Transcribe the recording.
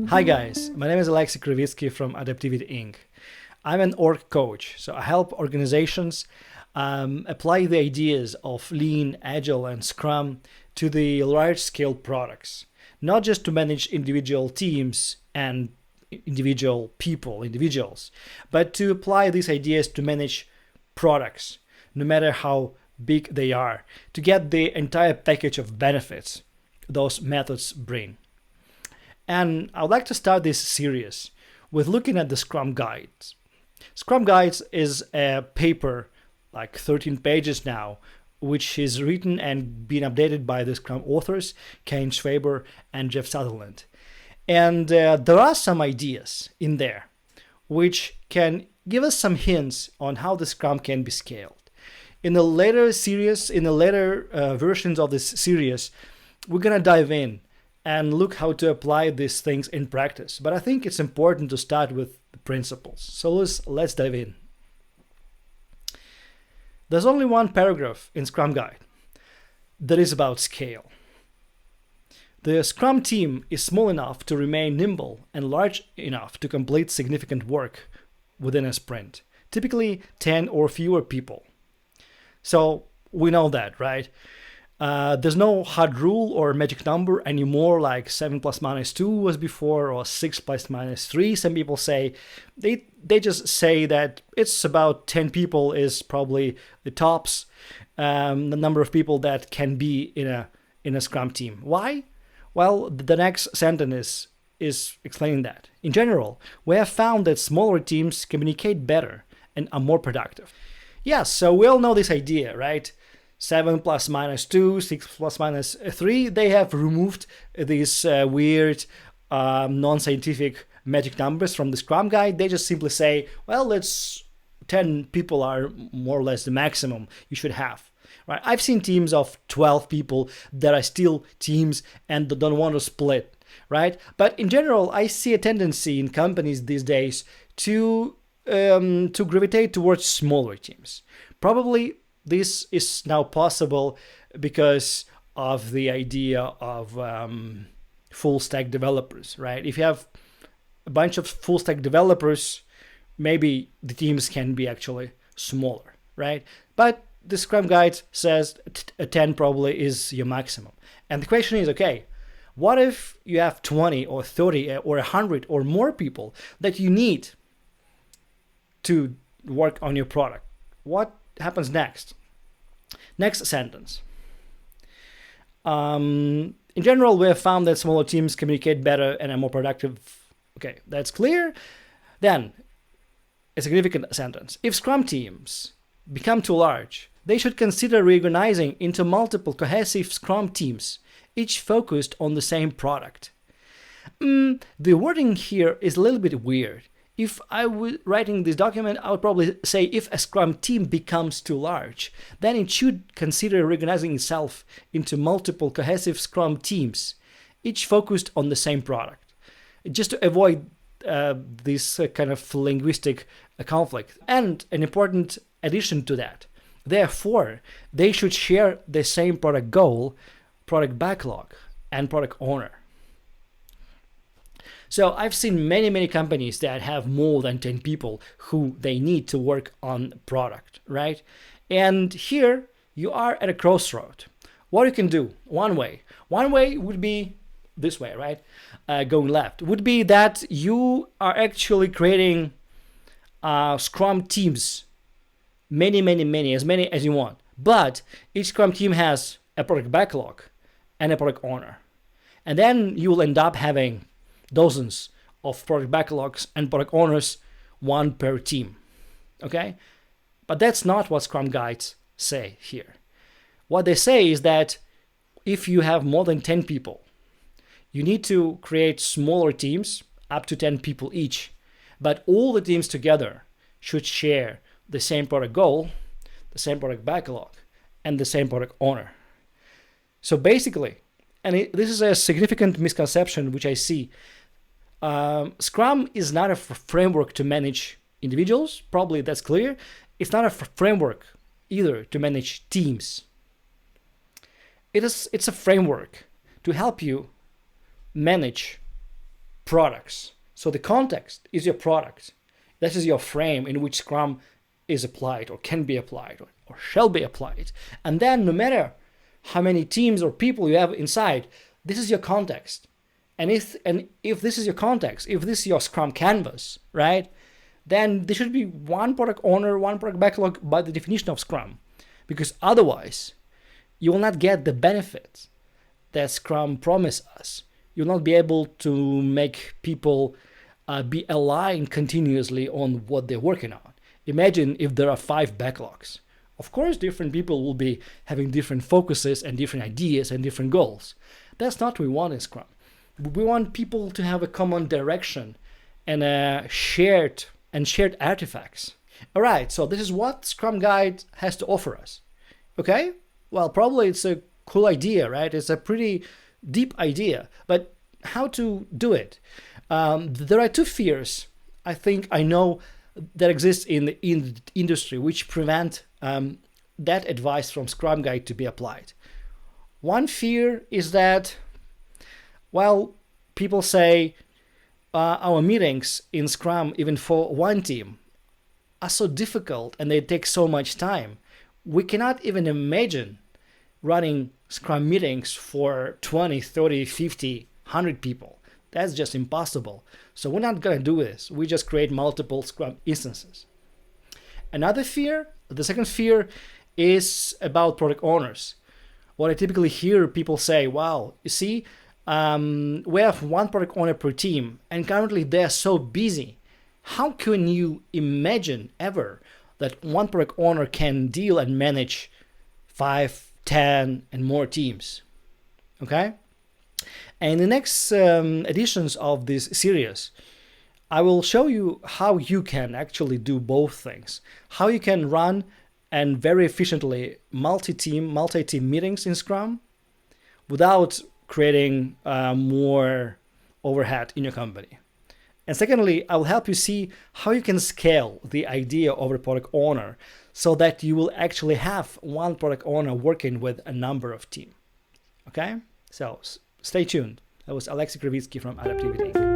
Hi guys, my name is Alexei Krivitsky from Adaptivity Inc. I'm an org coach, so I help organizations apply the ideas of Lean, Agile, and Scrum to the large-scale products, not just to manage individual teams and individuals, but to apply these ideas to manage products, no matter how big they are, to get the entire package of benefits those methods bring. And I would like to start this series with looking at the Scrum Guides. Scrum Guides is a paper, like 13 pages now, which is written and been updated by the Scrum authors, Kane Schwaber and Jeff Sutherland. And there are some ideas in there which can give us some hints on how the Scrum can be scaled. In the later versions of this series, we're going to dive in and look how to apply these things in practice. But I think it's important to start with the principles. So let's dive in. There's only one paragraph in Scrum Guide that is about scale. The Scrum team is small enough to remain nimble and large enough to complete significant work within a sprint, typically 10 or fewer people. So we know that, right? There's no hard rule or magic number anymore, like 7 plus minus 2 was before, or 6 plus minus 3. Some people say they just say that it's about 10 people is probably the tops, the number of people that can be in a Scrum team. Why? Well, the next sentence is explaining that. In general, we have found that smaller teams communicate better and are more productive. Yes, so we all know this idea, right? 7 plus minus 2, 6 plus minus 3, they have removed these weird non-scientific magic numbers from the Scrum Guide. They just simply say, well, 10 people are more or less the maximum you should have. Right? I've seen teams of 12 people that are still teams and don't want to split, right? But in general, I see a tendency in companies these days to gravitate towards smaller teams. Probably this is now possible because of the idea of full stack developers, right? If you have a bunch of full stack developers, maybe the teams can be actually smaller, right? But the Scrum Guide says 10 probably is your maximum. And the question is, okay, what if you have 20 or 30 or 100 or more people that you need to work on your product? What happens next? Next sentence. In general, we have found that smaller teams communicate better and are more productive. Okay, that's clear. Then, a significant sentence. If Scrum teams become too large, they should consider reorganizing into multiple cohesive Scrum teams, each focused on the same product. The wording here is a little bit weird. If I were writing this document, I would probably say if a Scrum team becomes too large, then it should consider reorganizing itself into multiple cohesive Scrum teams, each focused on the same product, just to avoid this kind of linguistic conflict. And an important addition to that, therefore, they should share the same product goal, product backlog, and product owner. So I've seen many companies that have more than 10 people who they need to work on product, right? And here you are at a crossroad. What you can do, one way would be this way, right? Going left would be that you are actually creating Scrum teams, many, as many as you want. But each Scrum team has a product backlog and a product owner. And then you will end up having dozens of product backlogs and product owners, one per team. Okay? But that's not what Scrum Guides say here. What they say is that if you have more than 10 people, you need to create smaller teams, up to 10 people each, but all the teams together should share the same product goal, the same product backlog, and the same product owner. So basically, and this is a significant misconception which I see, Scrum is not a framework to manage individuals, probably that's clear. It's not a framework either to manage teams. It's a framework to help you manage products. So the context is your product. This is your frame in which Scrum is applied or can be applied or shall be applied. And then no matter how many teams or people you have inside, this is your context. And if this is your context, if this is your Scrum canvas, right, then there should be one product owner, one product backlog by the definition of Scrum. Because otherwise, you will not get the benefits that Scrum promises us. You'll not be able to make people be aligned continuously on what they're working on. Imagine if there are 5 backlogs. Of course, different people will be having different focuses and different ideas and different goals. That's not what we want in Scrum. We want people to have a common direction and shared artifacts. All right, so this is what Scrum Guide has to offer us. Okay? Well, probably it's a cool idea, right? It's a pretty deep idea, but how to do it? There are 2 fears I know that exist in the industry which prevent that advice from Scrum Guide to be applied. One fear is that, well, people say our meetings in Scrum, even for one team, are so difficult and they take so much time. We cannot even imagine running Scrum meetings for 20, 30, 50, 100 people. That's just impossible. So we're not going to do this. We just create multiple Scrum instances. Another fear, the second fear, is about product owners. What I typically hear people say, wow, you see, we have one product owner per team, and currently they're so busy. How can you imagine ever that one product owner can deal and manage 5, 10, and more teams? Okay? And in the next editions of this series, I will show you how you can actually do both things. How you can run and very efficiently multi-team meetings in Scrum without creating more overhead in your company. And secondly, I will help you see how you can scale the idea of a product owner so that you will actually have one product owner working with a number of teams. Okay? So stay tuned. That was Alexei Kravitsky from Adaptivity.